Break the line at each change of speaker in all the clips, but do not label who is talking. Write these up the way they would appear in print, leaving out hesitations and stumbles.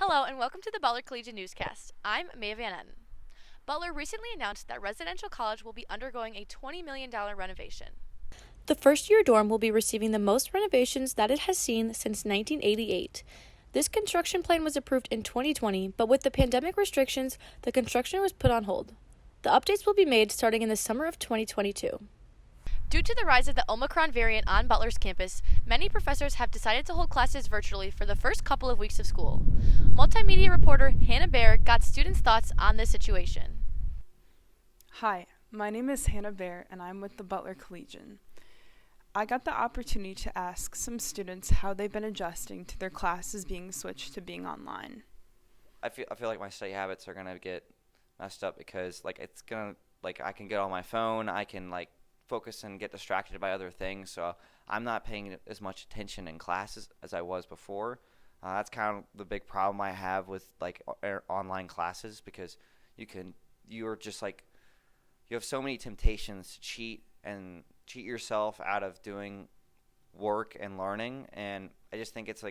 Hello and welcome to the Butler Collegian Newscast. I'm Maeve Van Etten. Butler recently announced that residential college will be undergoing a $20 million renovation. The first-year dorm will be receiving the most renovations that it has seen since 1988. This construction plan was approved in 2020, but with the pandemic restrictions, the construction was put on hold. The updates will be made starting in the summer of 2022. Due to the rise of the Omicron variant on Butler's campus, many professors have decided to hold classes virtually for the first couple of weeks of school. Multimedia reporter Hanna Baer got students' thoughts on this situation.
Hi, my name is Hanna Baer and I'm with the Butler Collegian. I got the opportunity to ask some students how they've been adjusting to their classes being switched to being online.
I feel like my study habits are gonna get messed up because I can get on my phone, I can focus and get distracted by other things, so I'm not paying as much attention in classes as I was before. That's kind of the big problem I have with online classes, because you have so many temptations to cheat yourself out of doing work and learning, and I just think it's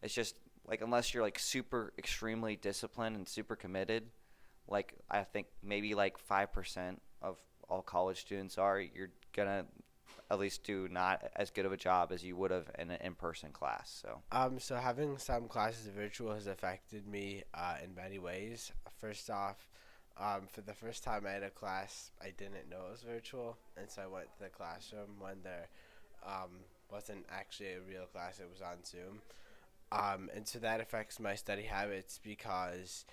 just unless you're super extremely disciplined and super committed, I think maybe 5% of all college students are, you're gonna at least do not as good of a job as you would have in an in-person class.
So having some classes virtual has affected me in many ways. First off, for the first time I had a class, I didn't know it was virtual, and so I went to the classroom when there wasn't actually a real class, it was on Zoom. And so that affects my study habits because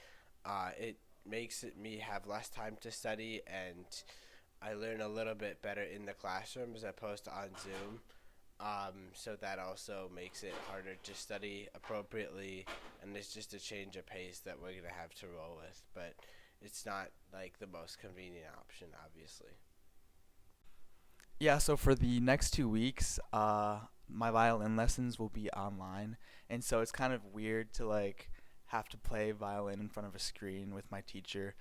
it makes me have less time to study, and I learn a little bit better in the classroom as opposed to on Zoom. So that also makes it harder to study appropriately, and it's just a change of pace that we're going to have to roll with. But it's not the most convenient option, obviously.
Yeah, so for the next 2 weeks, my violin lessons will be online, and so it's kind of weird to have to play violin in front of a screen with my teacher.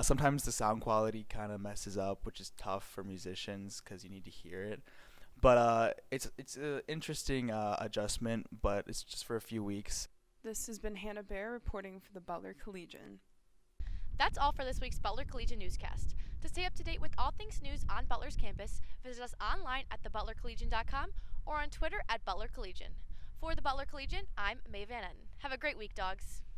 Sometimes the sound quality kind of messes up, which is tough for musicians because you need to hear it. But it's an interesting adjustment, but it's just for a few weeks.
This has been Hanna Baer reporting for the Butler Collegian.
That's all for this week's Butler Collegian Newscast. To stay up to date with all things news on Butler's campus, visit us online at thebutlercollegian.com or on Twitter at Butler Collegian. For the Butler Collegian, I'm Maeve Van Etten. Have a great week, dogs.